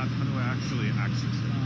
How do actually access it.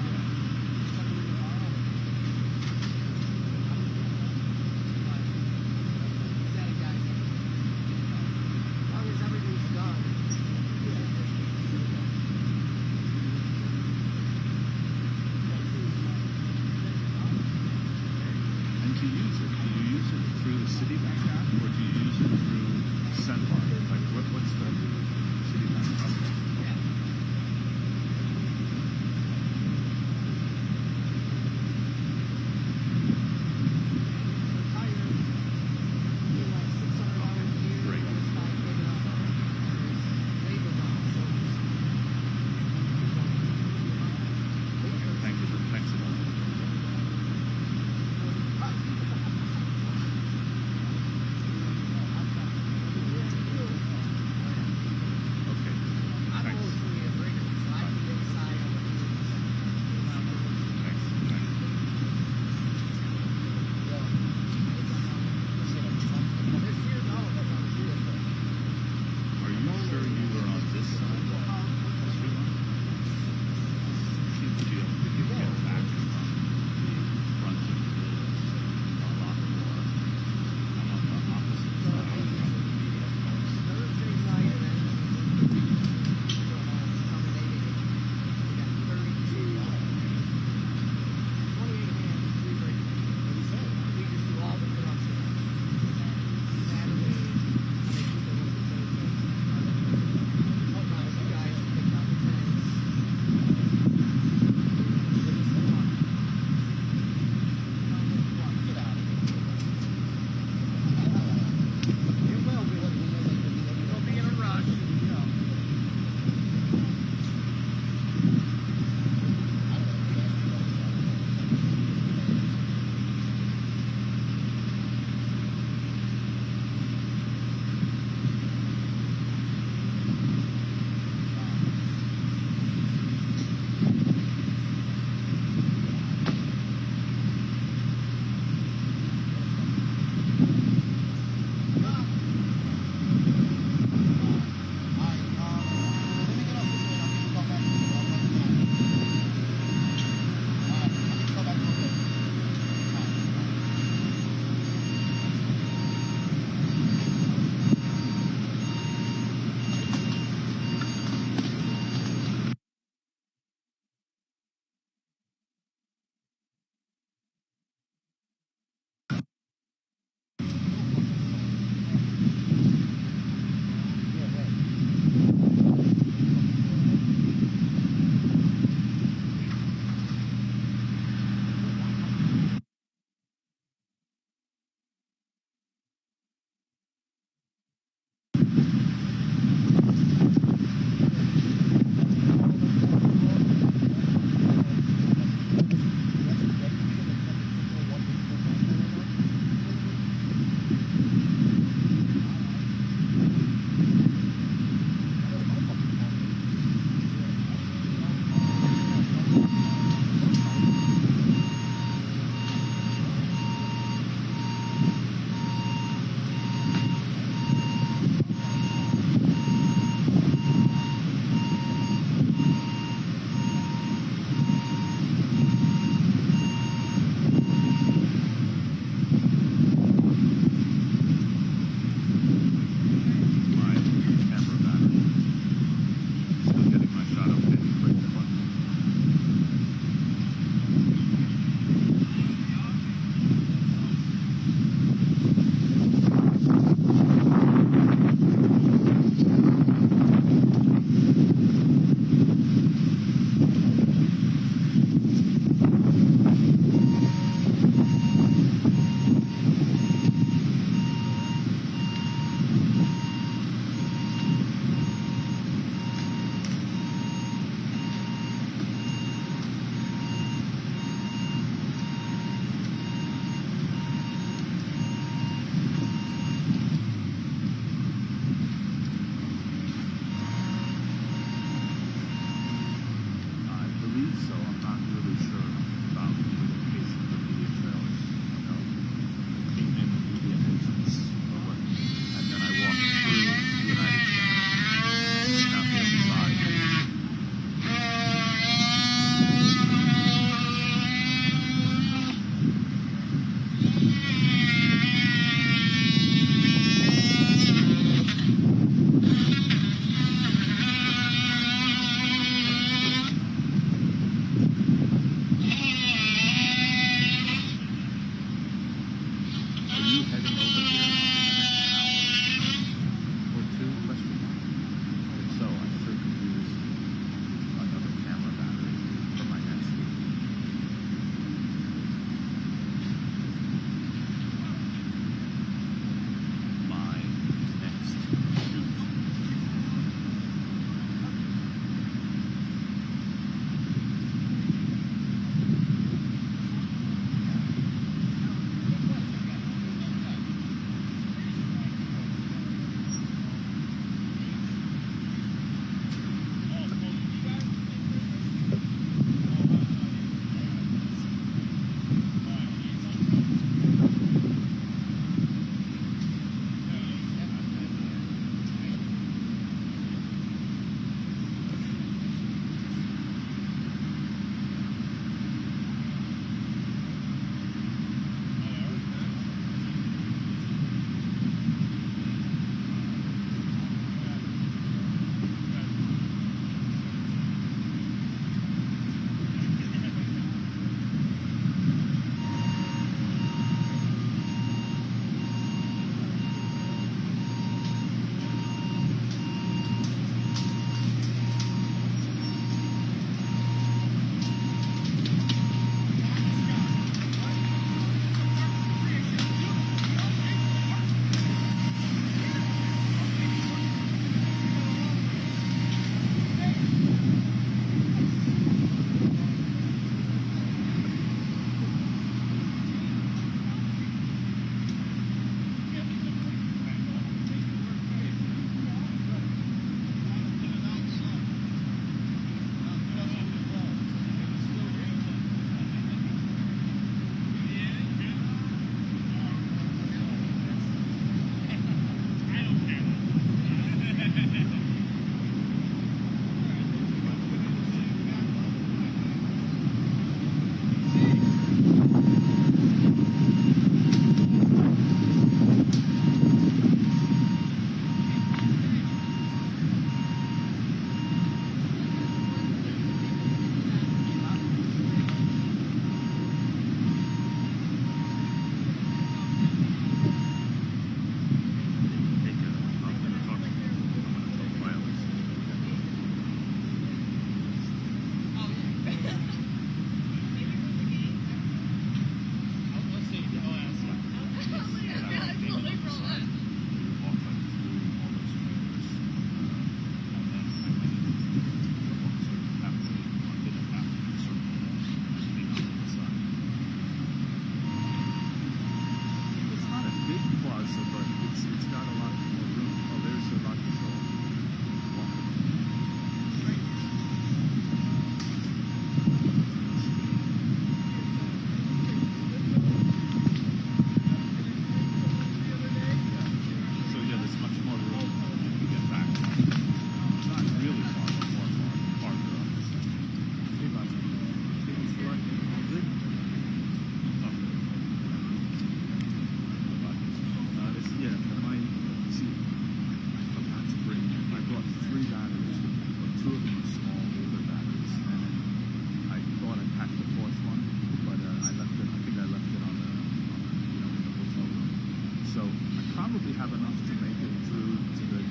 probably have enough to make it through to the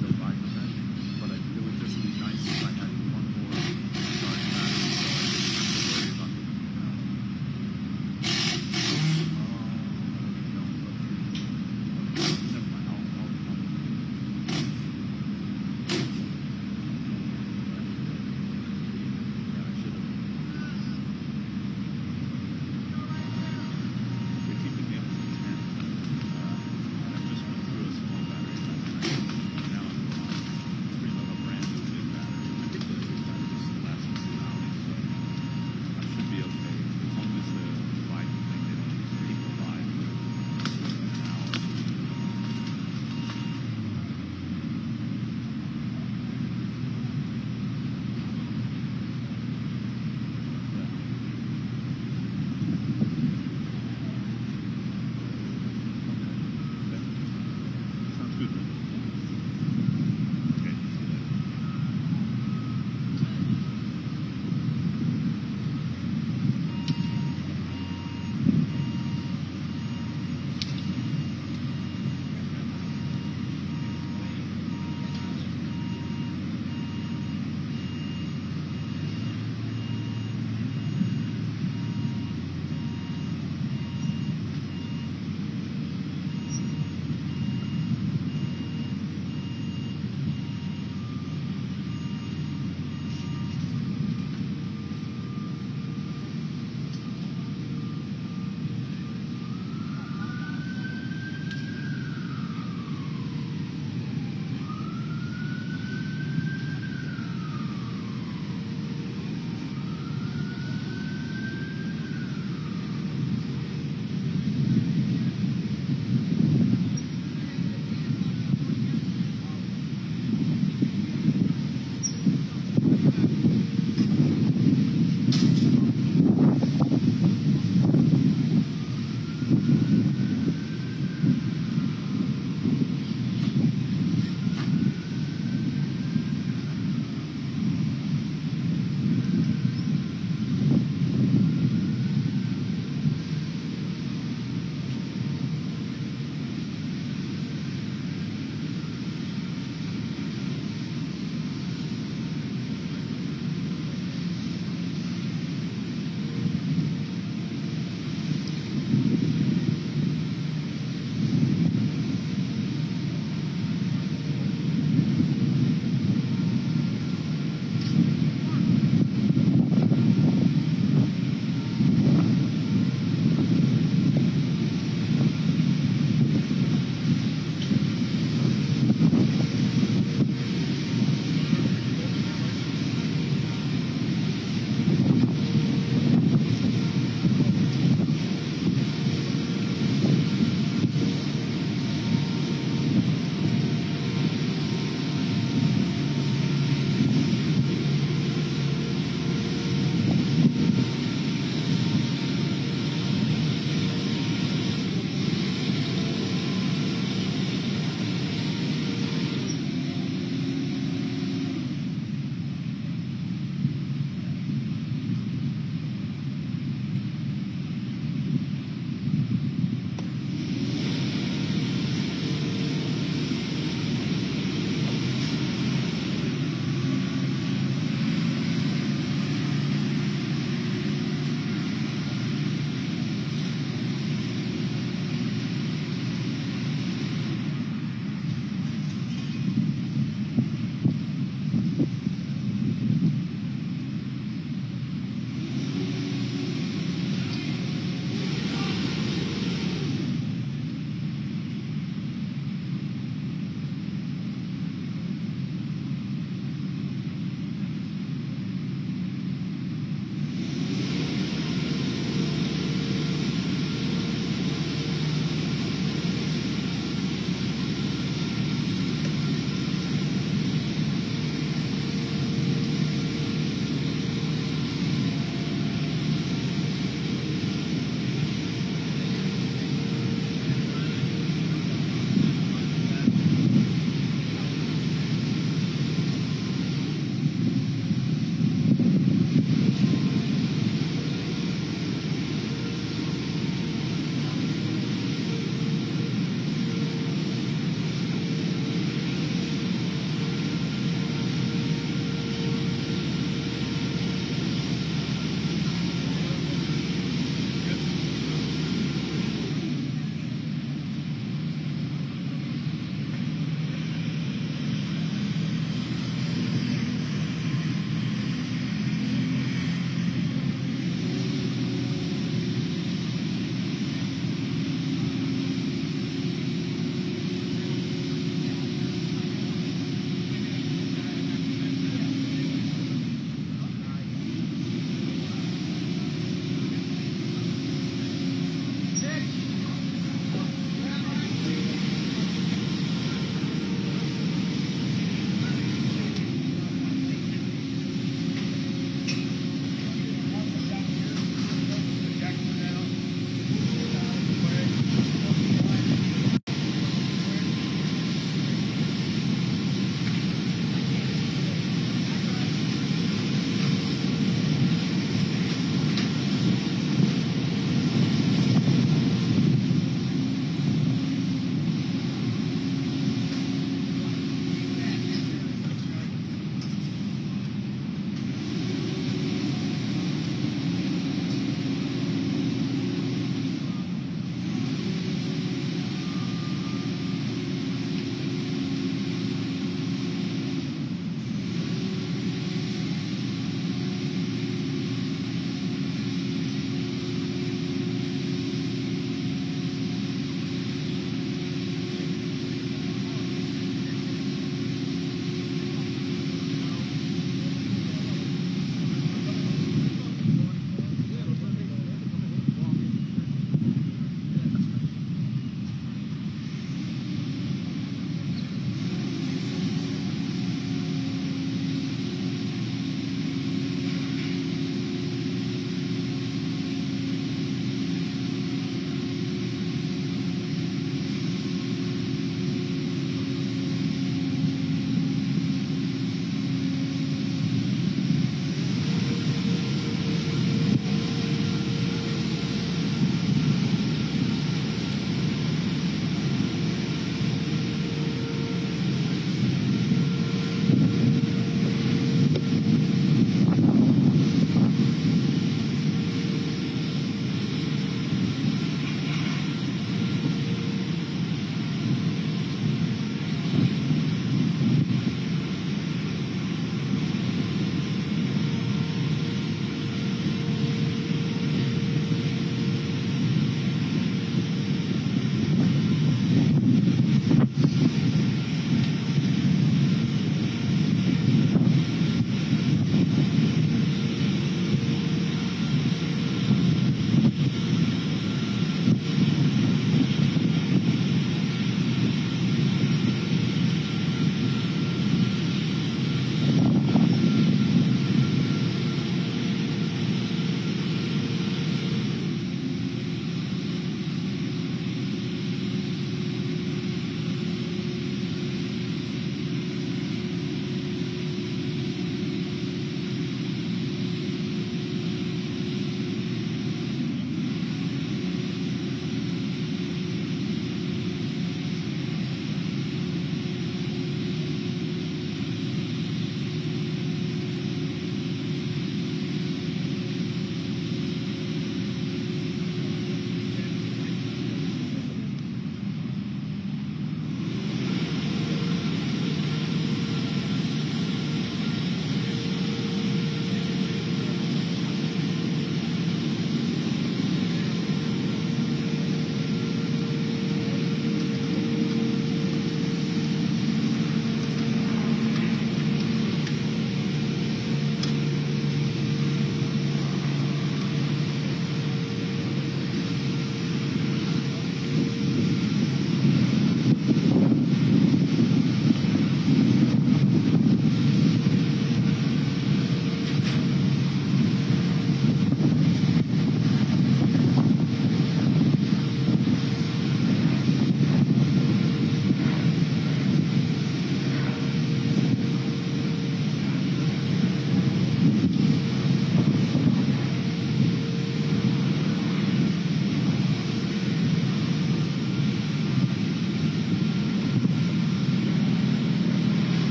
Joe Biden event, but it would just be nice if I had one more charge battery so I didn't have to worry about the never mind, I'll yeah, I should have. We're keeping me up to 10. I just went through a small battery.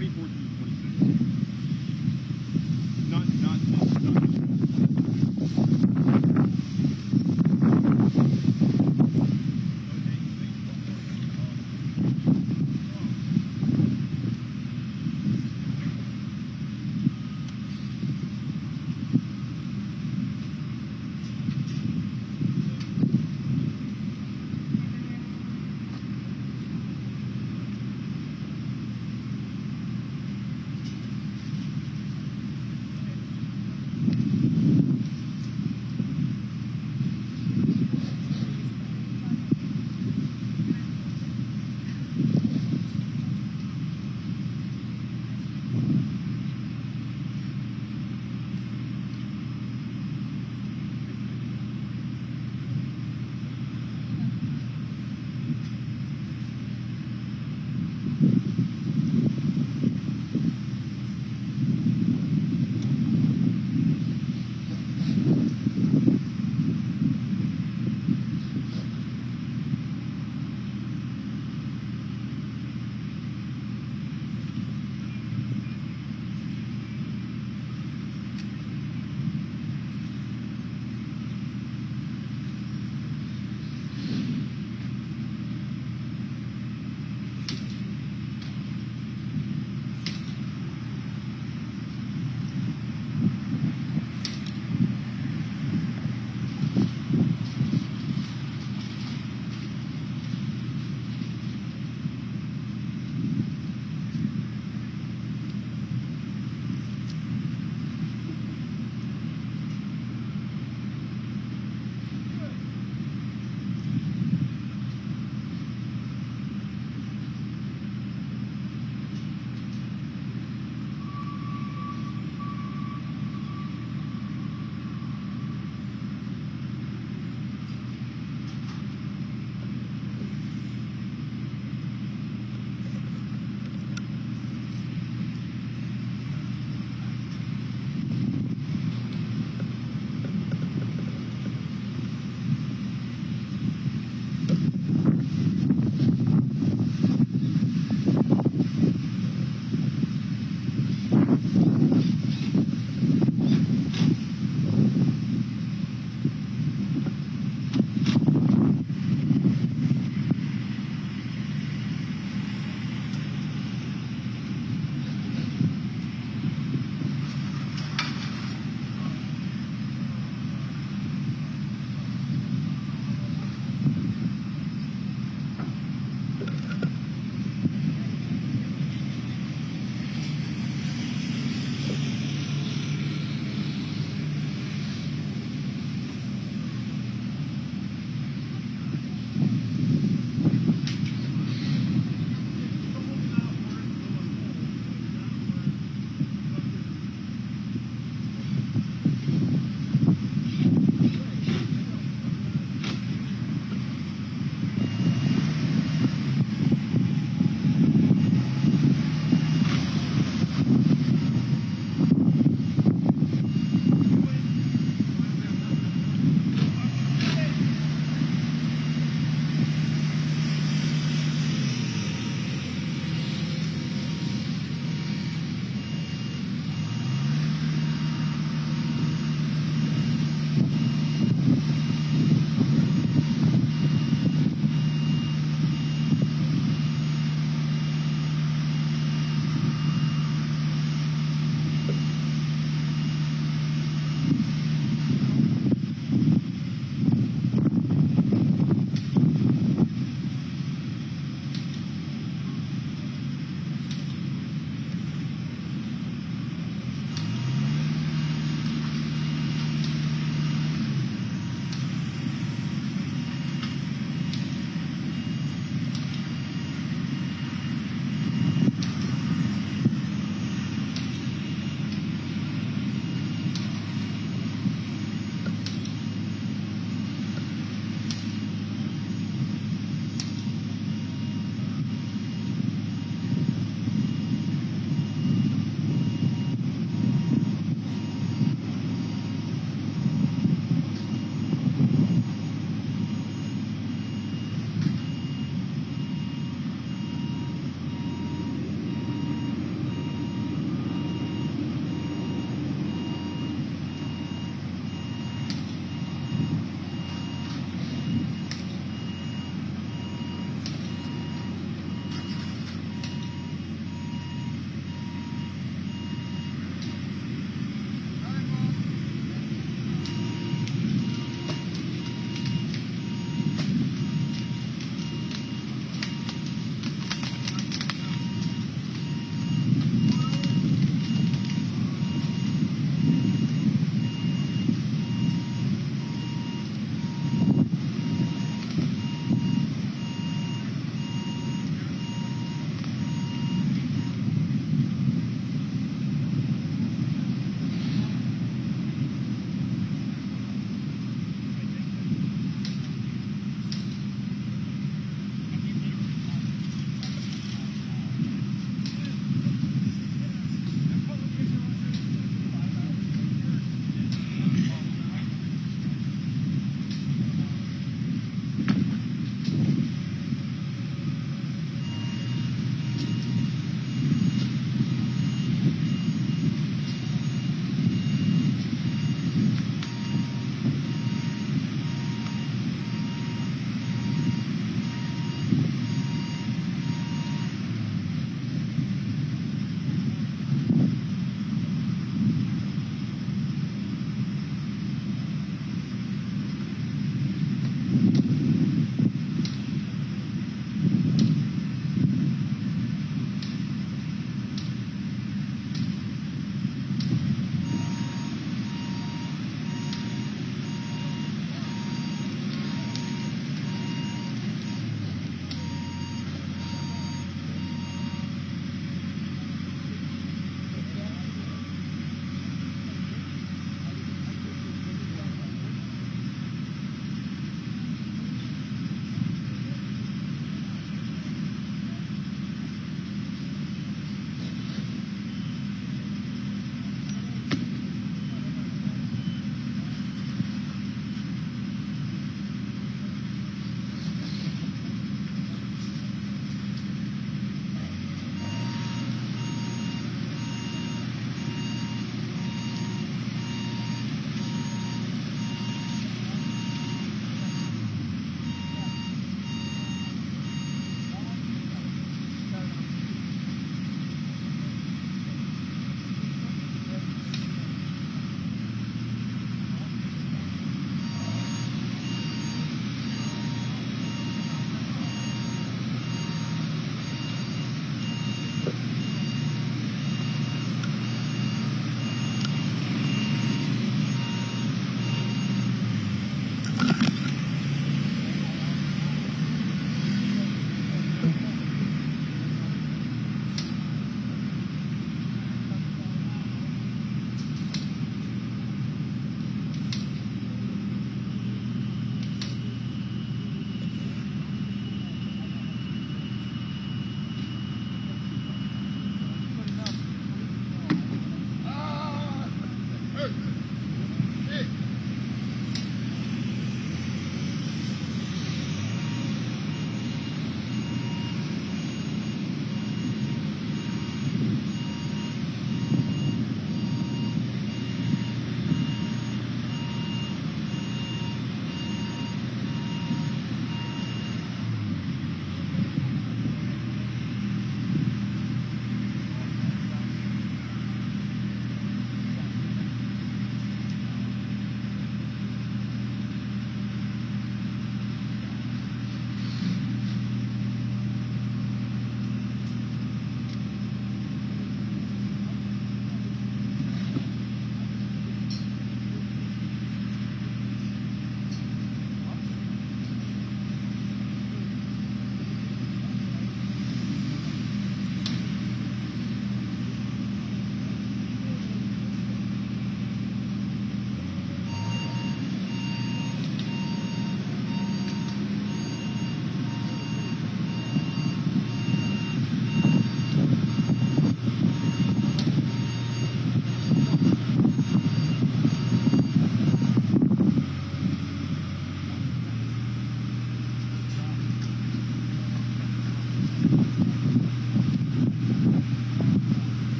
2014, 2016. Not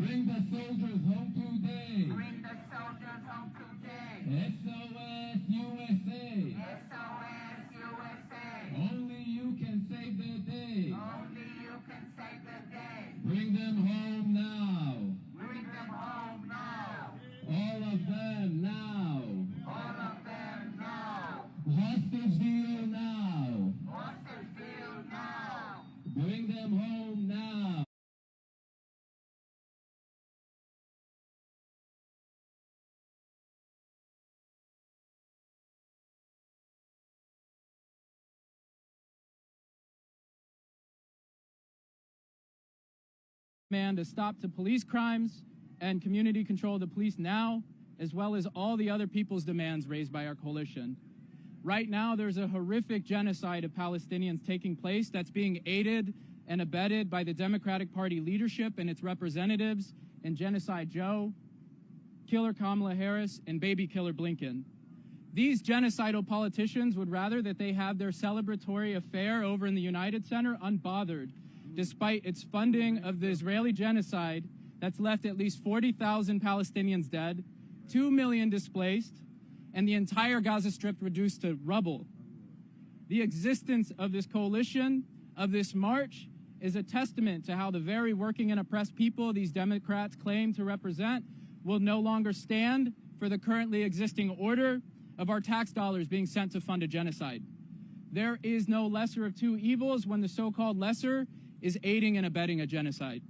Bring the soldiers home today. Bring the soldiers home today. SOS USA. SOS USA. Only you can save the day. Only you can save the day. Bring them home now. Bring them home now. All of them now. All of them now. Hostage deal now. Hostage deal now. Bring them home now. To stop to police crimes and community control of the police now, as well as all the other people's demands raised by our coalition. Right now, there's a horrific genocide of Palestinians taking place that's being aided and abetted by the Democratic Party leadership and its representatives and Genocide Joe, Killer Kamala Harris, and Baby Killer Blinken. These genocidal politicians would rather that they have their celebratory affair over in the United Center unbothered, despite its funding of the Israeli genocide that's left at least 40,000 Palestinians dead, 2 million displaced, and the entire Gaza Strip reduced to rubble. The existence of this coalition, of this march, is a testament to how the very working and oppressed people these Democrats claim to represent will no longer stand for the currently existing order of our tax dollars being sent to fund a genocide. There is no lesser of two evils when the so-called lesser is aiding and abetting a genocide.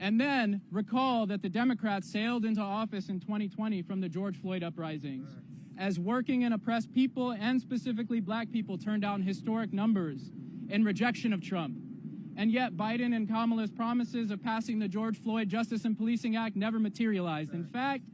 And then recall that the Democrats sailed into office in 2020 from the George Floyd uprisings as working and oppressed people, and specifically black people, turned down historic numbers in rejection of Trump. And yet Biden and Kamala's promises of passing the George Floyd Justice and Policing Act never materialized. In fact,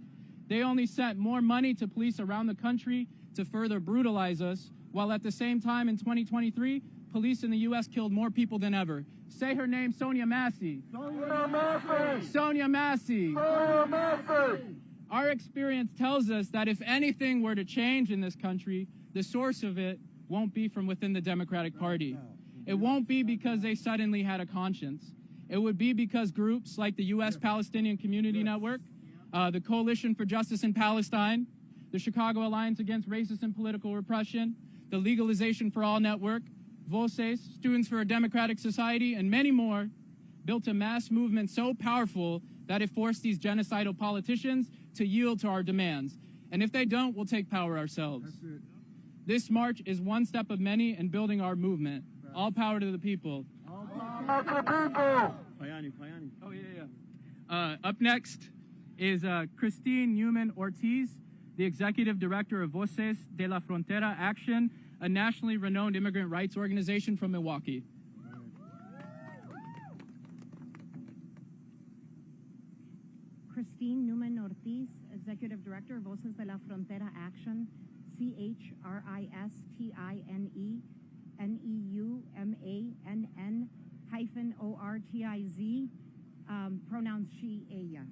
they only sent more money to police around the country to further brutalize us, while at the same time in 2023, police in the U.S. killed more people than ever. Say her name, Sonia Massey. Sonia Massey. Sonia Massey. Sonia Massey. Our experience tells us that if anything were to change in this country, the source of it won't be from within the Democratic Party. It won't be because they suddenly had a conscience. It would be because groups like the U.S. Palestinian Community Network, the Coalition for Justice in Palestine, the Chicago Alliance Against Racist and Political Repression, the Legalization for All Network, Voces, Students for a Democratic Society, and many more built a mass movement so powerful that it forced these genocidal politicians to yield to our demands. And if they don't, we'll take power ourselves. This march is one step of many in building our movement. All power to the people. All power to the people. Oh, yeah. Up next is Christine Newman Ortiz, the Executive Director of Voces de la Frontera Action, a nationally renowned immigrant rights organization from Milwaukee. Christine Newman Ortiz, Executive Director, Voces de la Frontera Action, CHRISTINEUMANN-ORTIZ, pronouns she, ella.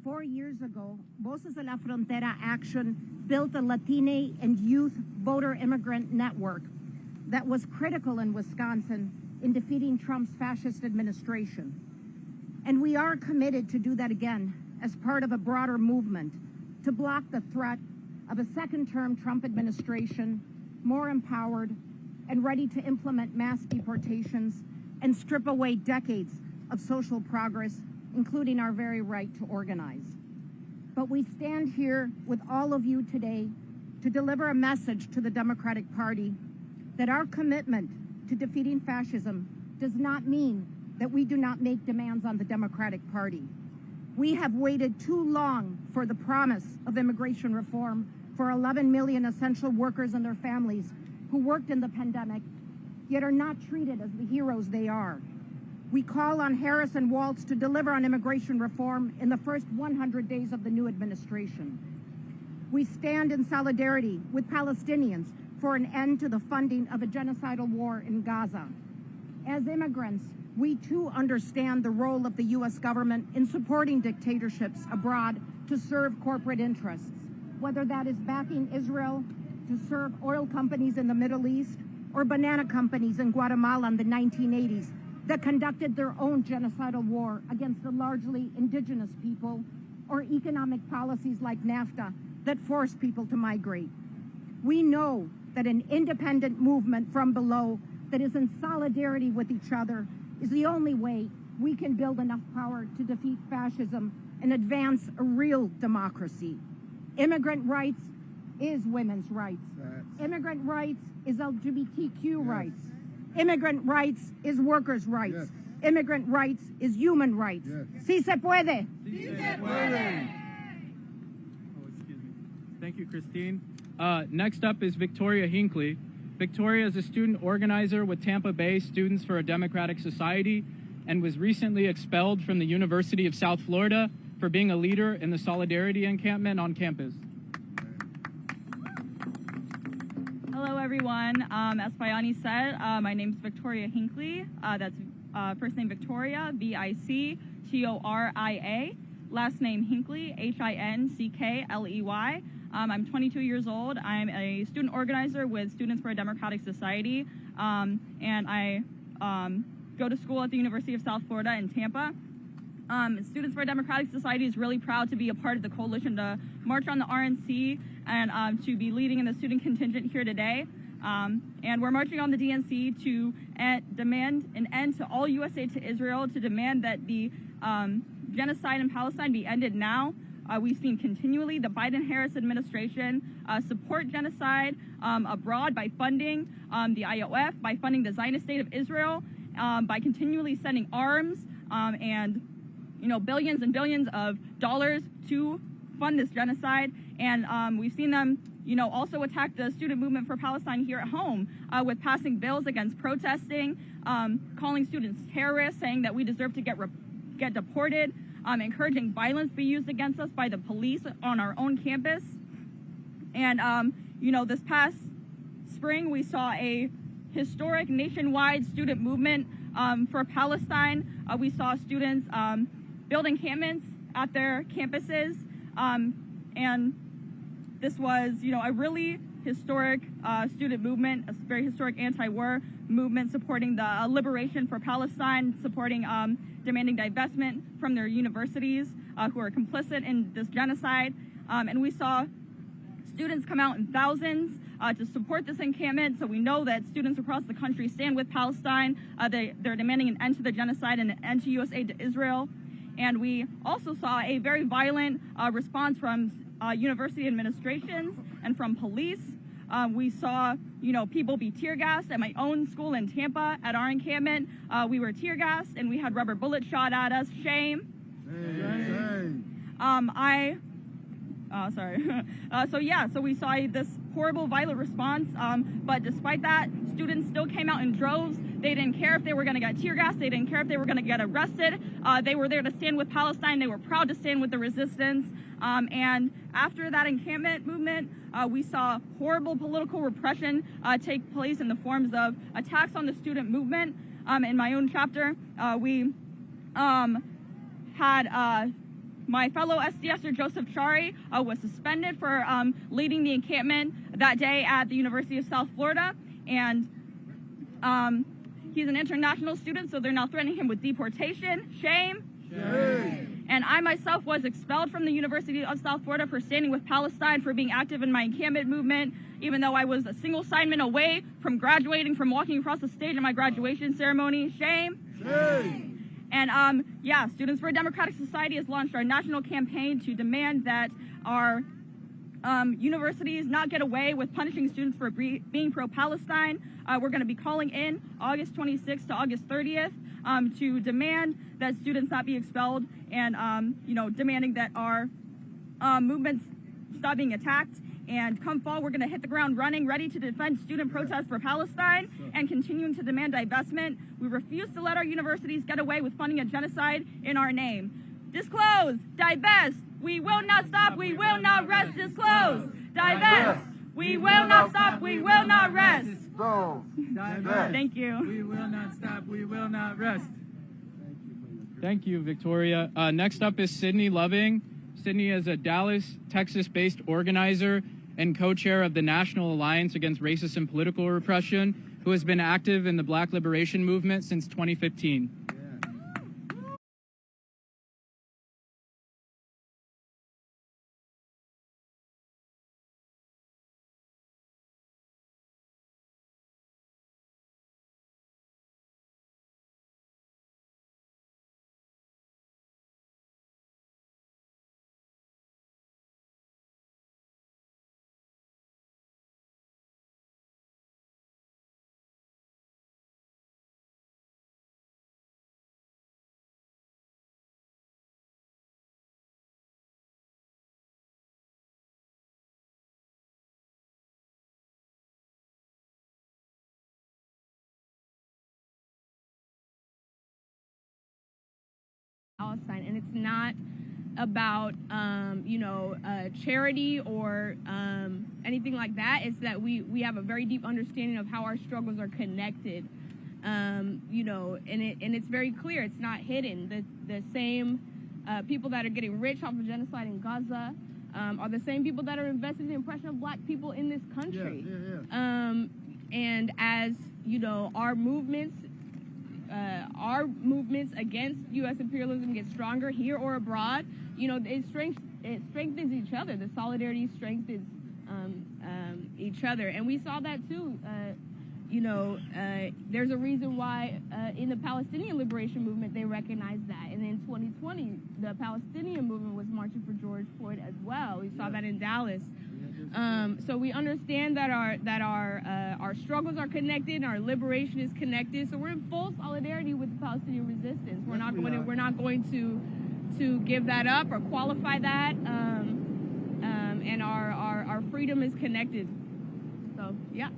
4 years ago, Voces de la Frontera Action built a Latina and youth voter immigrant network that was critical in Wisconsin in defeating Trump's fascist administration. And we are committed to do that again as part of a broader movement to block the threat of a second-term Trump administration, more empowered and ready to implement mass deportations and strip away decades of social progress, including our very right to organize. But we stand here with all of you today to deliver a message to the Democratic Party that our commitment to defeating fascism does not mean that we do not make demands on the Democratic Party. We have waited too long for the promise of immigration reform for 11 million essential workers and their families who worked in the pandemic, yet are not treated as the heroes they are. We call on Harris and Walz to deliver on immigration reform in the first 100 days of the new administration. We stand in solidarity with Palestinians for an end to the funding of a genocidal war in Gaza. As immigrants, we too understand the role of the U.S. government in supporting dictatorships abroad to serve corporate interests, whether that is backing Israel to serve oil companies in the Middle East or banana companies in Guatemala in the 1980s that conducted their own genocidal war against the largely indigenous people, or economic policies like NAFTA that forced people to migrate. We know that an independent movement from below that is in solidarity with each other is the only way we can build enough power to defeat fascism and advance a real democracy. Immigrant rights is women's rights. Immigrant rights is LGBTQ rights. Immigrant rights is workers' rights. Yes. Immigrant rights is human rights. Yes. Si se puede. Sí se puede. Oh, excuse me. Thank you, Christine. Next up is Victoria Hinckley. Victoria is a student organizer with Tampa Bay Students for a Democratic Society and was recently expelled from the University of South Florida for being a leader in the Solidarity encampment on campus. Hello, everyone. As Fayani said, my name is Victoria Hinckley. That's first name Victoria, Victoria. Last name Hinckley, Hinkley. I'm 22 years old. I'm a student organizer with Students for a Democratic Society, and I go to school at the University of South Florida in Tampa. Students for a Democratic Society is really proud to be a part of the coalition to march on the RNC and to be leading in the student contingent here today. And we're marching on the DNC to demand an end to all U.S. aid to Israel, to demand that the genocide in Palestine be ended now. We've seen continually the Biden-Harris administration support genocide abroad by funding the IOF, by funding the Zionist State of Israel, by continually sending arms and billions and billions of dollars to fund this genocide. And we've seen them also attack the student movement for Palestine here at home with passing bills against protesting, calling students terrorists, saying that we deserve to get deported, encouraging violence be used against us by the police on our own campus. And, this past spring, we saw a historic nationwide student movement for Palestine. We saw students build encampments at their campuses. And this was, a really historic student movement, a very historic anti-war movement supporting the liberation for Palestine, supporting demanding divestment from their universities who are complicit in this genocide. And we saw students come out in thousands to support this encampment. So we know that students across the country stand with Palestine. They're demanding an end to the genocide and an end to U.S. aid to Israel. And we also saw a very violent response from university administrations and from police. We saw, people be tear gassed at my own school in Tampa at our encampment. We were tear gassed and we had rubber bullets shot at us. Shame. So we saw this horrible violent response, but despite that, students still came out in droves. They didn't care if they were going to get tear gas. They didn't care if they were going to get arrested. They were there to stand with Palestine. They were proud to stand with the resistance. And after that encampment movement, we saw horrible political repression take place in the forms of attacks on the student movement. In my own chapter, we had my fellow SDSer Joseph Chari was suspended for leading the encampment that day at the University of South Florida. And he's an international student, so they're now threatening him with deportation. Shame. Shame. And I myself was expelled from the University of South Florida for standing with Palestine, for being active in my encampment movement, even though I was a single assignment away from graduating, from walking across the stage in my graduation ceremony. Shame. Shame. And Students for a Democratic Society has launched our national campaign to demand that our universities not get away with punishing students for being pro-Palestine. We're going to be calling in August 26th to August 30th to demand that students not be expelled and, demanding that our movements stop being attacked. And come fall, we're going to hit the ground running, ready to defend student protests for Palestine and continuing to demand divestment. We refuse to let our universities get away with funding a genocide in our name. Disclose, divest, we will not stop, we will not rest. Disclose, divest, we will not stop, we will not rest. Thank you. We will not stop, we will not rest. Thank you, Victoria. Next up is Sydney Loving. Sydney is a Dallas, Texas-based organizer and co-chair of the National Alliance Against Racist and Political Repression, who has been active in the Black liberation movement since 2015. Palestine, and it's not about charity or anything like that. It's that we have a very deep understanding of how our struggles are connected, and it's very clear. It's not hidden. The same people that are getting rich off of genocide in Gaza are the same people that are invested in the oppression of Black people in this country. And as our movements against U.S. imperialism get stronger here or abroad, it strengthens each other. The solidarity strengthens each other, and we saw that too. There's a reason why in the Palestinian liberation movement they recognized that, and in 2020 the Palestinian movement was marching for George Floyd as well. We saw that in Dallas. So we understand that our struggles are connected, and our liberation is connected. So we're in full solidarity with the Palestinian resistance. We're not going to give that up or qualify that. And our freedom is connected. So yeah.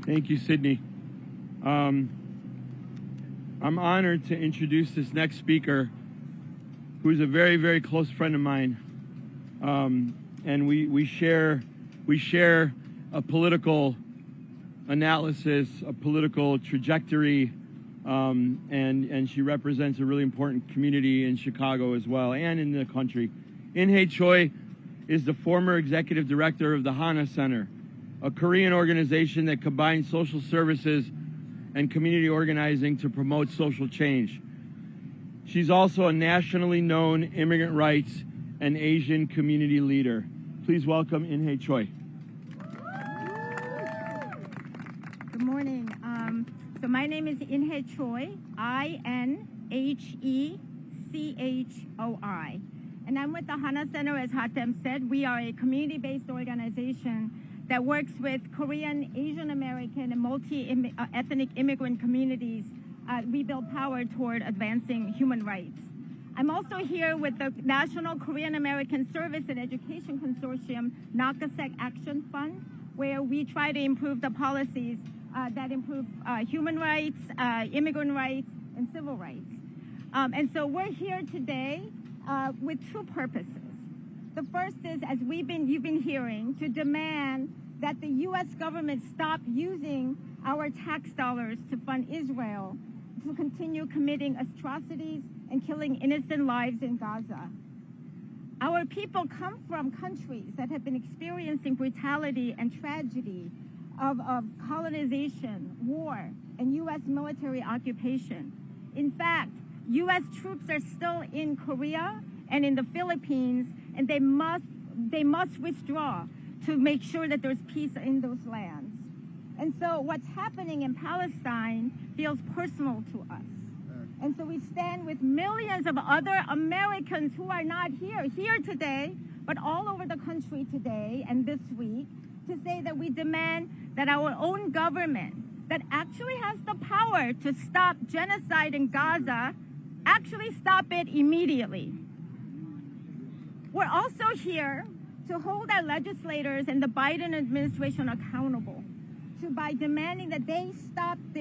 Thank you, Sydney. I'm honored to introduce this next speaker, who's a very, very close friend of mine, and we share a political analysis, a political trajectory, and she represents a really important community in Chicago as well, and in the country. In-hae Choi is the former executive director of the Hana Center, a Korean organization that combines social services and community organizing to promote social change. She's also a nationally known immigrant rights and Asian community leader. Please welcome In-hae Choi. Good morning. So my name is In-hae Choi, I-N-H-E-C-H-O-I. And I'm with the Hana Center, as Hatem said. We are a community-based organization that works with Korean, Asian American, and multi-ethnic immigrant communities. We build power toward advancing human rights. I'm also here with the National Korean American Service and Education Consortium, NAKASEC Action Fund, where we try to improve the policies that improve human rights, immigrant rights, and civil rights. And so we're here today with two purposes. The first is, as you've been hearing, to demand that the U.S. government stop using our tax dollars to fund Israel to continue committing atrocities and killing innocent lives in Gaza. Our people come from countries that have been experiencing brutality and tragedy of colonization, war, and U.S. military occupation. In fact, U.S. troops are still in Korea and in the Philippines, and they must withdraw to make sure that there's peace in those lands. And so what's happening in Palestine feels personal to us. And so we stand with millions of other Americans who are not here today, but all over the country today and this week, to say that we demand that our own government, that actually has the power to stop genocide in Gaza, actually stop it immediately. We're also here to hold our legislators and the Biden administration accountable by demanding that they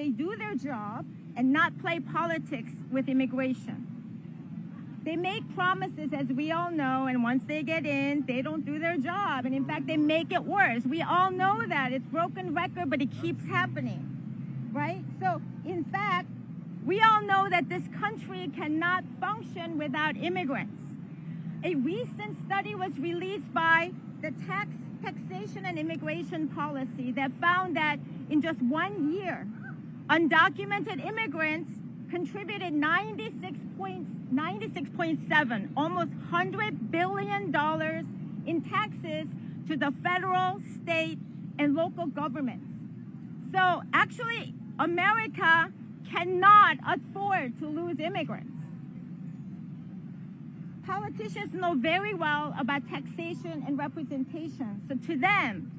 do their job and not play politics with immigration. They make promises, as we all know, and once they get in, they don't do their job. And in fact, they make it worse. We all know that. It's broken record, but it keeps happening, right? So, in fact, we all know that this country cannot function without immigrants. A recent study was released by the tax taxation and immigration policy that found that in just 1 year, undocumented immigrants contributed 96.7, almost $100 billion in taxes to the federal, state, and local governments. So actually, America cannot afford to lose immigrants. Politicians know very well about taxation and representation. So to them,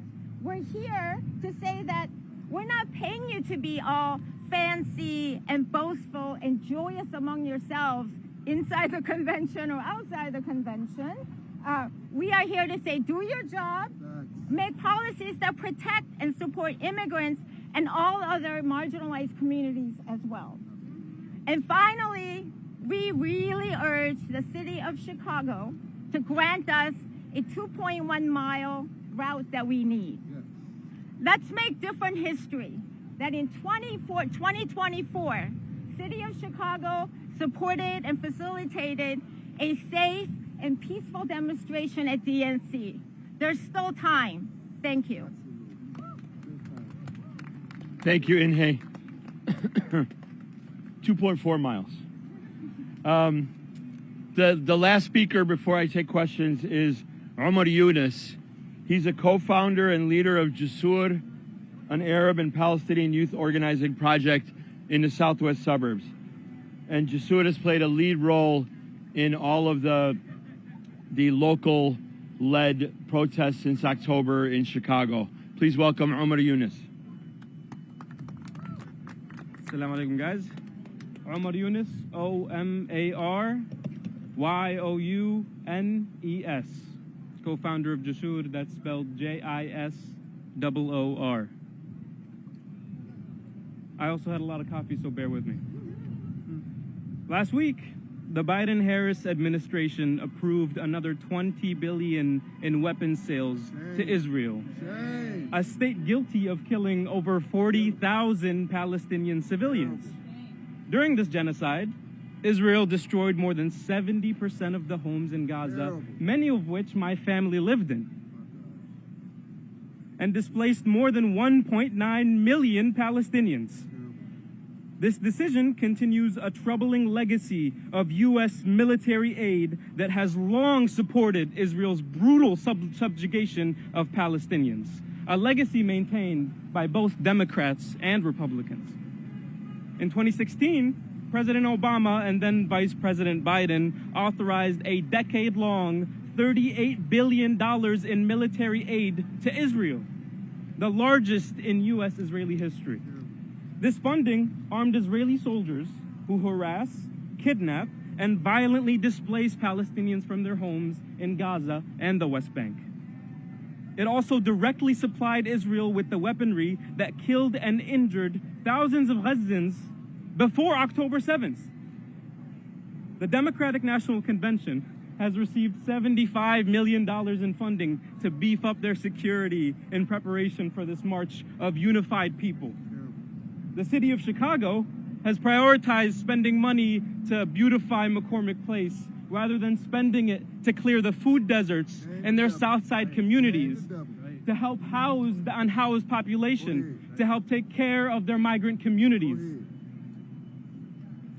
we're here to say that we're not paying you to be all fancy and boastful and joyous among yourselves inside the convention or outside the convention. We are here to say, do your job, make policies that protect and support immigrants and all other marginalized communities as well. And finally, we really urge the city of Chicago to grant us a 2.1-mile route that we need. Let's make different history. That in 2024, City of Chicago supported and facilitated a safe and peaceful demonstration at DNC. There's still time. Thank you. Thank you, Inhe. 2.4 miles. The last speaker before I take questions is Omar Yunus. He's a co-founder and leader of Jasur, an Arab and Palestinian youth organizing project in the southwest suburbs. And Jasur has played a lead role in all of the local-led protests since October in Chicago. Please welcome Omar Yunus. Assalamu alaikum, guys. Omar Yunus, O-M-A-R-Y-O-U-N-E-S. Co-founder of Jasur, that's spelled J-I-S-O-O-R. I also had a lot of coffee, so bear with me. Last week, the Biden-Harris administration approved another $20 billion in weapons sales to Israel, a state guilty of killing over 40,000 Palestinian civilians. During this genocide, Israel destroyed more than 70% of the homes in Gaza, many of which my family lived in, and displaced more than 1.9 million Palestinians. This decision continues a troubling legacy of U.S. military aid that has long supported Israel's brutal subjugation of Palestinians, a legacy maintained by both Democrats and Republicans. In 2016, President Obama and then Vice President Biden authorized a decade-long $38 billion in military aid to Israel, the largest in U.S. Israeli history. This funding armed Israeli soldiers who harass, kidnap, and violently displace Palestinians from their homes in Gaza and the West Bank. It also directly supplied Israel with the weaponry that killed and injured thousands of Gazans before October 7th. The Democratic National Convention has received $75 million in funding to beef up their security in preparation for this march of unified people. The city of Chicago has prioritized spending money to beautify McCormick Place rather than spending it to clear the food deserts in their South Side communities, to help house the unhoused population, to help take care of their migrant communities.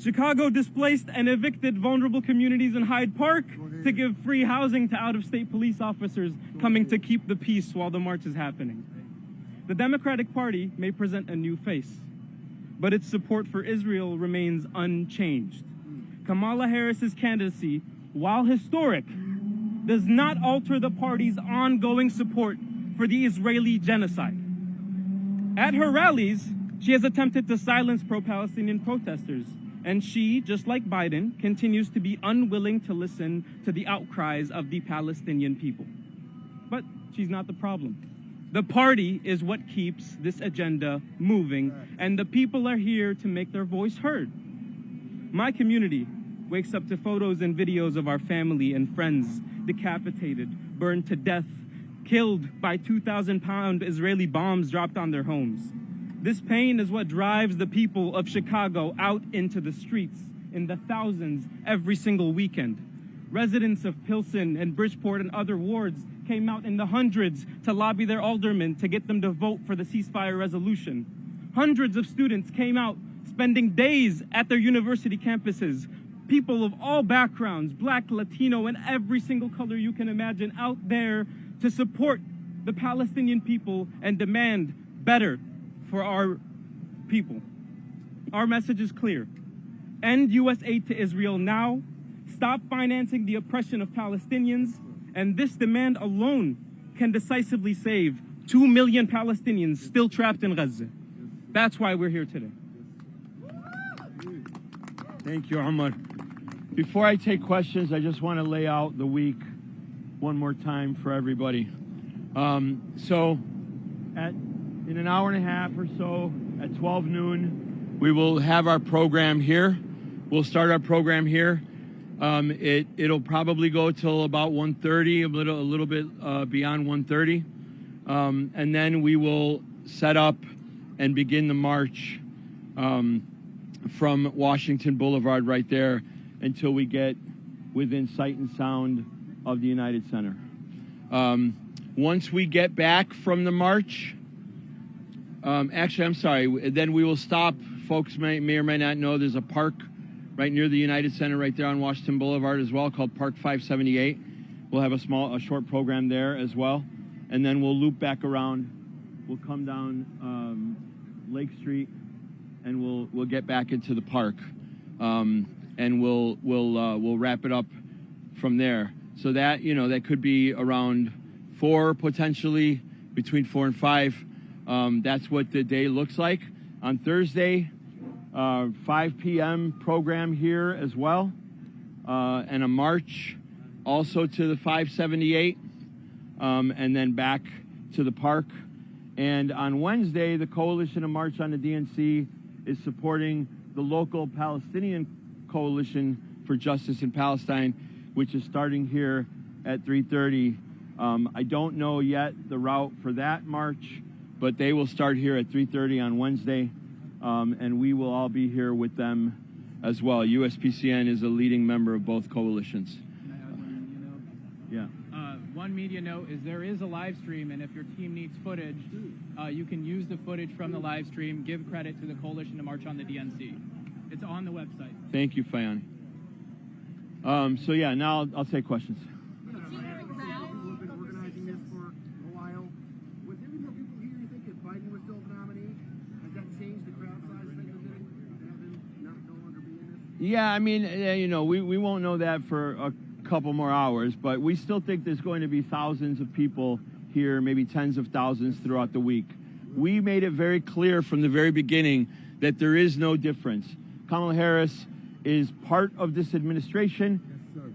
Chicago displaced and evicted vulnerable communities in Hyde Park to give free housing to out-of-state police officers coming to keep the peace while the march is happening. The Democratic Party may present a new face, but its support for Israel remains unchanged. Kamala Harris's candidacy, while historic, does not alter the party's ongoing support for the Israeli genocide. At her rallies, she has attempted to silence pro-Palestinian protesters, and she, just like Biden, continues to be unwilling to listen to the outcries of the Palestinian people. But she's not the problem. The party is what keeps this agenda moving, and the people are here to make their voice heard. My community wakes up to photos and videos of our family and friends decapitated, burned to death, killed by 2,000-pound Israeli bombs dropped on their homes. This pain is what drives the people of Chicago out into the streets in the thousands every single weekend. Residents of Pilsen and Bridgeport and other wards came out in the hundreds to lobby their aldermen to get them to vote for the ceasefire resolution. Hundreds of students came out, spending days at their university campuses. People of all backgrounds, Black, Latino, and every single color you can imagine, out there to support the Palestinian people and demand better for our people. Our message is clear. End U.S. aid to Israel now. Stop financing the oppression of Palestinians. And this demand alone can decisively save 2 million Palestinians still trapped in Gaza. That's why we're here today. Thank you, Omar. Before I take questions, I just want to lay out the week one more time for everybody. So in an hour and a half or so, at 12 noon, we will have our program here. We'll start our program here. It'll probably go till about 1:30, a little bit beyond 1:30. And then we will set up and begin the march from Washington Boulevard right there until we get within sight and sound of the United Center. Once we get back from the march, actually, I'm sorry, then we will stop. Folks may or may not know there's a park right near the United Center right there on Washington Boulevard as well, called Park 578. We'll have a short program there as well. And then we'll loop back around. We'll come down Lake Street, and we'll get back into the park. And we'll wrap it up from there. So that, that could be around 4, potentially between 4 and 5. That's what the day looks like. On Thursday, 5 p.m. program here as well, and a march also to the 578, and then back to the park. And on Wednesday, the Coalition of March on the DNC is supporting the local Palestinian Coalition for Justice in Palestine, which is starting here at 3:30. I don't know yet the route for that march, but they will start here at 3:30 on Wednesday. And we will all be here with them as well. USPCN is a leading member of both coalitions. Yeah. One media note is there is a live stream, and if your team needs footage, you can use the footage from the live stream. Give credit to the Coalition to March on the DNC. It's on the website. Thank you, Fayani. So yeah, now I'll take questions. Yeah, I mean, we won't know that for a couple more hours, but we still think there's going to be thousands of people here, maybe tens of thousands throughout the week. We made it very clear from the very beginning that there is no difference. Kamala Harris is part of this administration,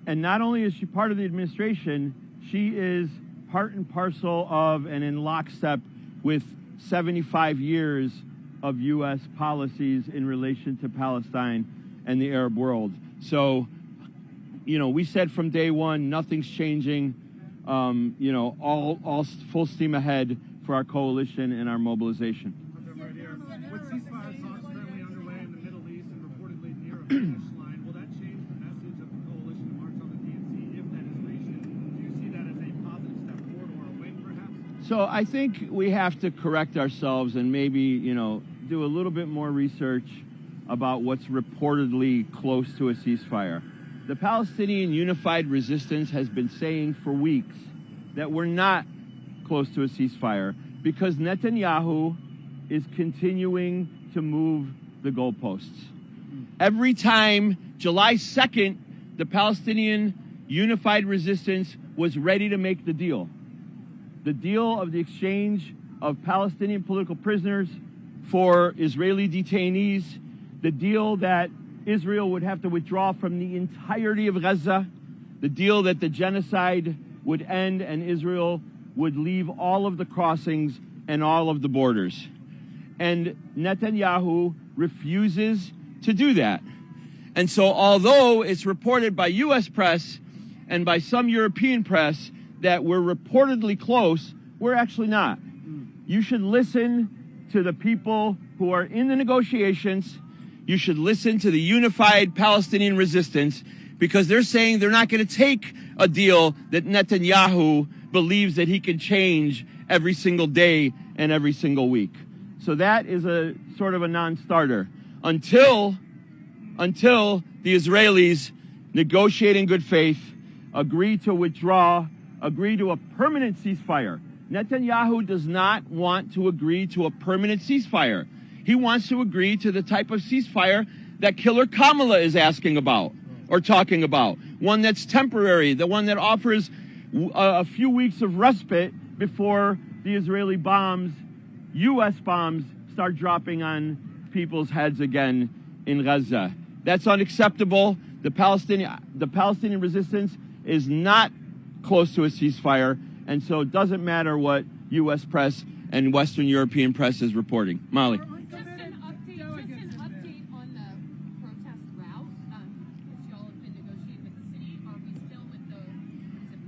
and not only is she part of the administration, she is part and parcel of and in lockstep with 75 years of U.S. policies in relation to Palestine and the Arab world. So, we said from day one, nothing's changing. All full steam ahead for our coalition and our mobilization. With ceasefire talks currently underway in the Middle East and reportedly near a finish line, will that change the message of the coalition to march on the DNC if that is reached? Do you see that as a positive step forward or a win, perhaps? So I think we have to correct ourselves and maybe, do a little bit more research about what's reportedly close to a ceasefire. The Palestinian Unified Resistance has been saying for weeks that we're not close to a ceasefire because Netanyahu is continuing to move the goalposts. Every time July 2nd, the Palestinian Unified Resistance was ready to make the deal of the exchange of Palestinian political prisoners for Israeli detainees, the deal that Israel would have to withdraw from the entirety of Gaza, the deal that the genocide would end and Israel would leave all of the crossings and all of the borders. And Netanyahu refuses to do that. And so although it's reported by U.S. press and by some European press that we're reportedly close, we're actually not. You should listen to the people who are in the negotiations. You should listen to the Unified Palestinian Resistance, because they're saying they're not going to take a deal that Netanyahu believes that he can change every single day and every single week. So that is a sort of a non-starter until the Israelis negotiate in good faith, agree to withdraw, agree to a permanent ceasefire. Netanyahu does not want to agree to a permanent ceasefire. He wants to agree to the type of ceasefire that Killer Kamala is asking about or talking about. One that's temporary, the one that offers a few weeks of respite before the Israeli bombs, U.S. bombs, start dropping on people's heads again in Gaza. That's unacceptable. The Palestinian resistance is not close to a ceasefire, and so it doesn't matter what U.S. press and Western European press is reporting. Molly. Just an update on the protest route. Because y'all have been negotiating with the city. Are we still with the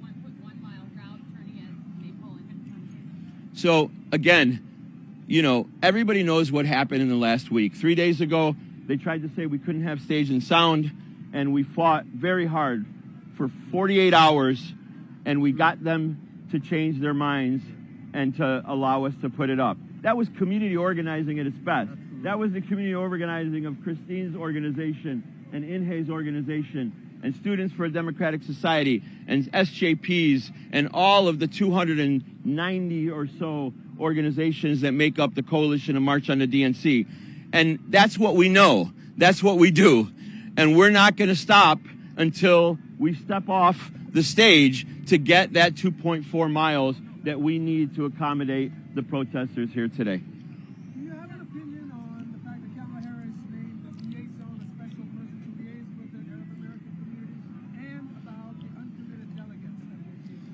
1.1 mile route turning at Maple and So again, you know, everybody knows what happened in the last week. 3 days ago, they tried to say we couldn't have stage and sound, and we fought very hard for 48 hours, and we got them to change their minds and to allow us to put it up. That was community organizing at its best. That was the community organizing of Christine's organization and Inhe's organization and Students for a Democratic Society and SJPs and all of the 290 or so organizations that make up the Coalition of March on the DNC. And that's what we know. That's what we do. And we're not going to stop until we step off the stage to get that 2.4 miles that we need to accommodate the protesters here today. Do you have an opinion on the fact that Kamala Harris named a liaison, a special person to liaise with the Arab American community, and about the uncommitted delegates that we're seeing?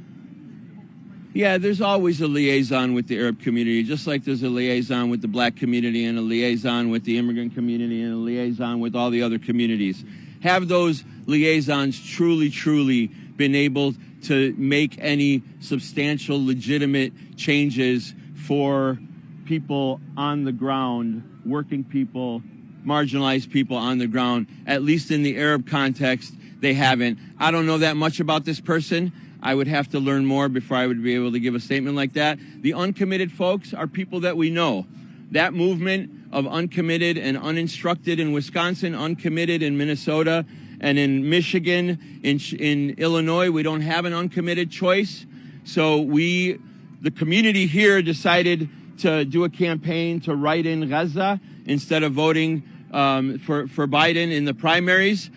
Yeah, there's always a liaison with the Arab community, just like there's a liaison with the black community and a liaison with the immigrant community and a liaison with all the other communities. Have those liaisons truly been able to make any substantial, legitimate changes for people on the ground, working people, marginalized people on the ground? At least in the Arab context, they haven't. I don't know that much about this person. I would have to learn more before I would be able to give a statement like that. The uncommitted folks are people that we know. That movement of uncommitted and uninstructed in Wisconsin, uncommitted in Minnesota, and in Michigan, in Illinois, we don't have an uncommitted choice. So the community here decided to do a campaign to write in Gaza instead of voting for Biden in the primaries.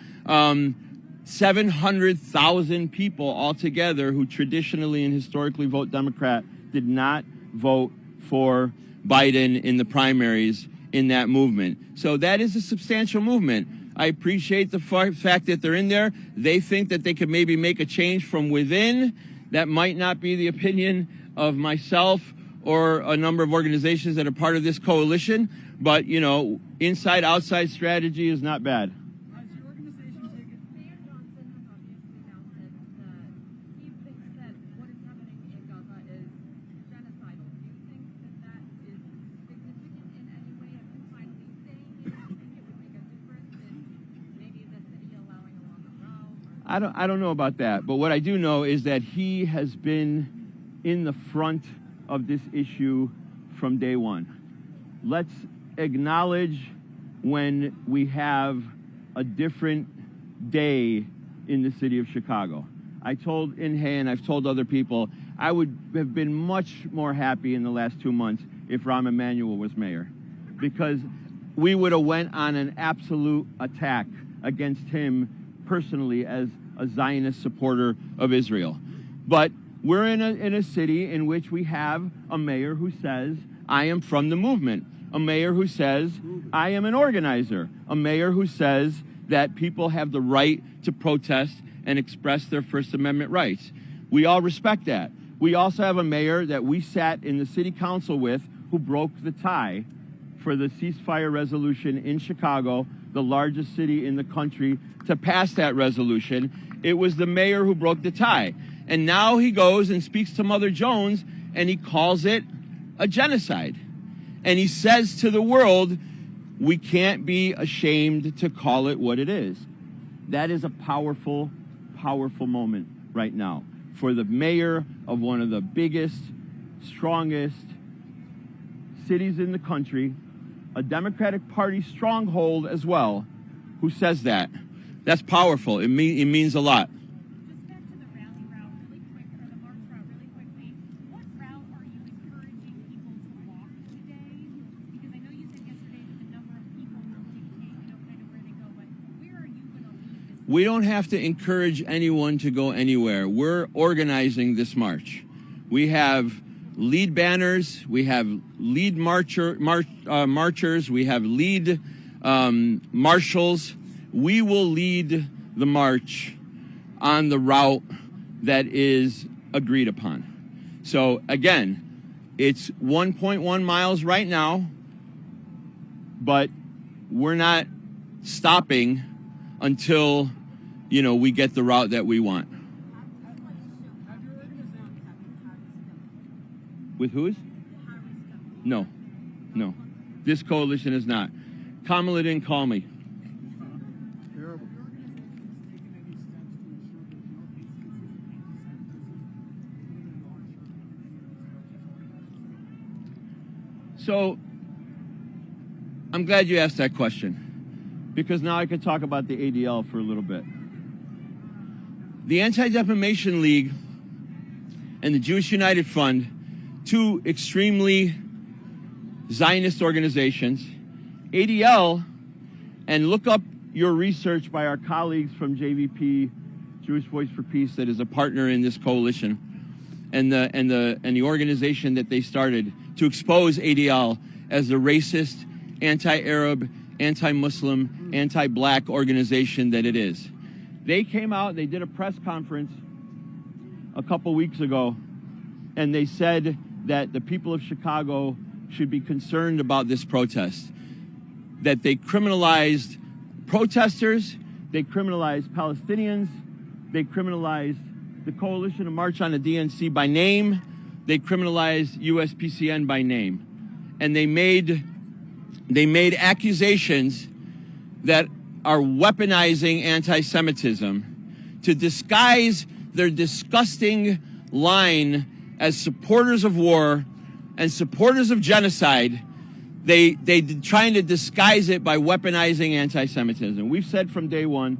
700,000 people altogether who traditionally and historically vote Democrat did not vote for Biden in the primaries in that movement. So that is a substantial movement. I appreciate the fact that they're in there. They think that they could maybe make a change from within. That might not be the opinion of myself or a number of organizations that are part of this coalition. But, you know, inside-outside strategy is not bad. I don't know about that, but what I do know is that he has been in the front of this issue from day one. Let's acknowledge when we have a different day in the city of Chicago. I told Inhe and I've told other people, I would have been much more happy in the last 2 months if Rahm Emanuel was mayor, because we would have went on an absolute attack against him personally as a Zionist supporter of Israel. But we're in a city in which we have a mayor who says, I am from the movement. A mayor who says, I am an organizer. A mayor who says that people have the right to protest and express their First Amendment rights. We all respect that. We also have a mayor that we sat in the city council with who broke the tie for the ceasefire resolution in Chicago, the largest city in the country, to pass that resolution. It was the mayor who broke the tie. And now he goes and speaks to Mother Jones and he calls it a genocide. And he says to the world, we can't be ashamed to call it what it is. That is a powerful, powerful moment right now for the mayor of one of the biggest, strongest cities in the country, a Democratic Party stronghold as well, who says that. That's powerful. It means a lot. Just back to the rally route really quick, or the march route really quickly. What route are you encouraging people to walk today? Because I know you said yesterday that the number of people will dictate, kind of where they go, but where are you going to lead this? We don't have to encourage anyone to go anywhere. We're organizing this march. We have lead banners, we have lead marchers, we have lead marshals. We will lead the march on the route that is agreed upon. So again, it's 1.1 miles right now, but we're not stopping until, we get the route that we want. With whose? No. This coalition is not. Kamala didn't call me. So, I'm glad you asked that question, because now I can talk about the ADL for a little bit. The Anti-Defamation League and the Jewish United Fund, two extremely Zionist organizations, ADL, and look up your research by our colleagues from JVP, Jewish Voice for Peace, that is a partner in this coalition, and the organization that they started to expose ADL as a racist, anti-Arab, anti-Muslim, anti-black organization that it is. They came out, they did a press conference a couple weeks ago, and they said that the people of Chicago should be concerned about this protest, that they criminalized protesters, they criminalized Palestinians, they criminalized the Coalition to March on the DNC by name, they criminalized USPCN by name, and they made accusations that are weaponizing anti-Semitism to disguise their disgusting line as supporters of war and supporters of genocide. They trying to disguise it by weaponizing anti-Semitism. We've said from day one,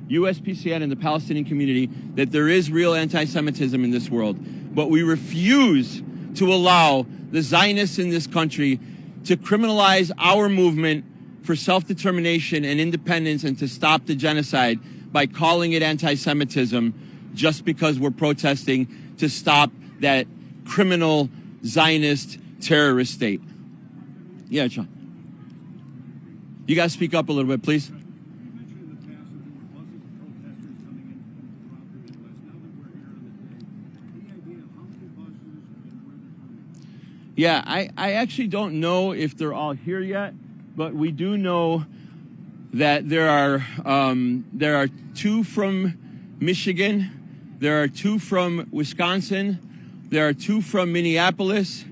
USPCN and the Palestinian community, that there is real anti-Semitism in this world. But we refuse to allow the Zionists in this country to criminalize our movement for self-determination and independence and to stop the genocide by calling it anti-Semitism just because we're protesting to stop that criminal Zionist terrorist state. Yeah, John. You guys speak up a little bit, please. Yeah, I actually don't know if they're all here yet, but we do know that there are 2 from Michigan, there are 2 from Wisconsin, there are 2 from Minneapolis,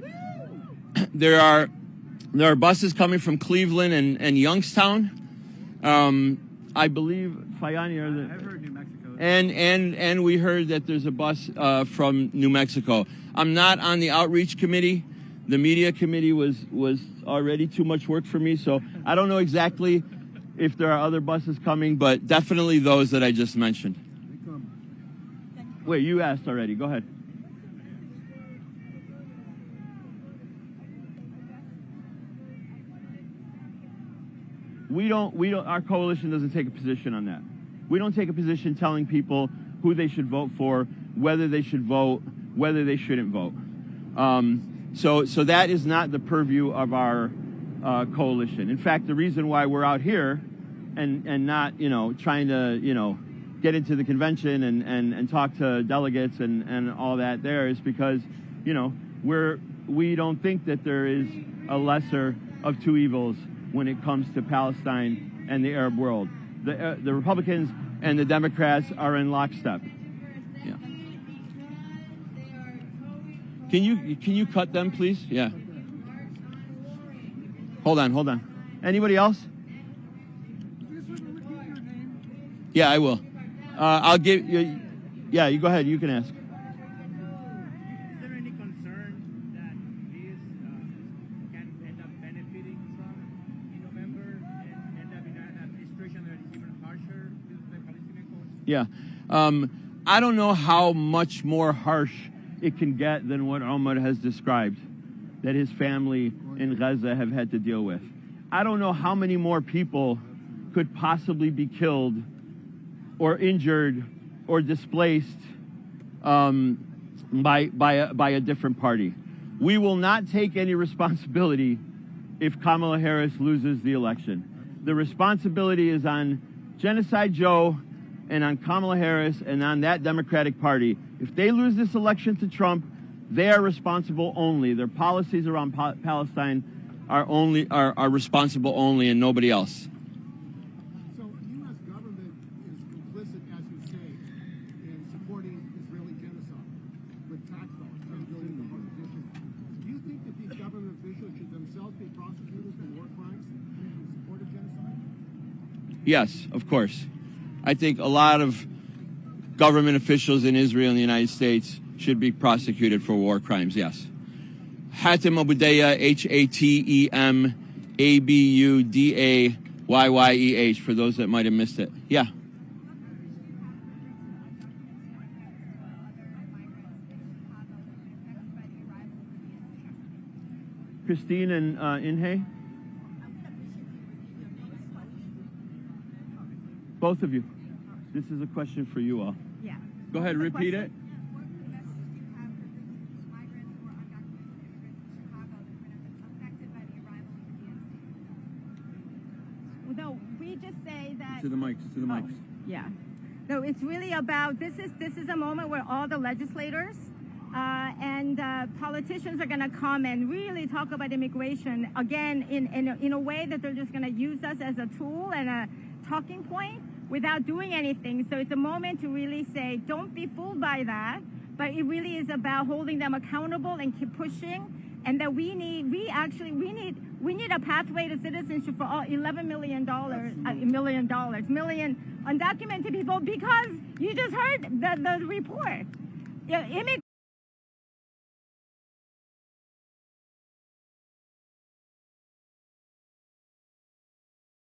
there are buses coming from Cleveland and Youngstown. I believe Fayani I've heard New Mexico. and we heard that there's a bus from New Mexico. I'm not on the outreach committee. The media committee was already too much work for me, so I don't know exactly if there are other buses coming, but definitely those that I just mentioned. Wait, you asked already. Go ahead. We don't, our coalition doesn't take a position on that. We don't take a position telling people who they should vote for, whether they should vote, whether they shouldn't vote. So that is not the purview of our coalition. In fact, the reason why we're out here and not, trying to, get into the convention and talk to delegates and all that there is because, we don't think that there is a lesser of 2 evils when it comes to Palestine and the Arab world. The Republicans and the Democrats are in lockstep. Yeah. Can you cut them, please? Yeah. Hold on. Anybody else? Yeah, I will. I'll give you. Yeah, you go ahead. You can ask. Is there any concern that this can end up benefiting Trump in November and end up in an administration that is even harsher to the Palestinian cause? Yeah. I don't know how much more harsh it can get than what Omar has described, that his family in Gaza have had to deal with. I don't know how many more people could possibly be killed or injured or displaced by a different party. We will not take any responsibility if Kamala Harris loses the election. The responsibility is on Genocide Joe and on Kamala Harris and on that Democratic Party. If they lose this election to Trump, they are responsible only. Their policies around Palestine are responsible only and nobody else. So U.S. government is complicit, as you say, in supporting Israeli genocide with tax dollars, $10 billion addition. Do you think that these government officials should themselves be prosecuted for war crimes in support of genocide? Yes, of course. I think a lot of government officials in Israel and the United States should be prosecuted for war crimes, yes. Hatem Abudeya, Hatemabudayeh, for those that might have missed it. Yeah. Christine and Inhe? Both of you. This is a question for you all. Yeah. Go ahead, repeat it. No, we just say that. To the mics, to the mics. Yeah. No, it's really about, this is a moment where all the legislators and politicians are going to come and really talk about immigration, again, in a way that they're just going to use us as a tool and a talking point witho't doing anything. So it's a moment to really say, don't be fooled by that, but it really is about holding them accountable and keep pushing, and that we need a pathway to citizenship for all $11 million undocumented people, because you just heard the report.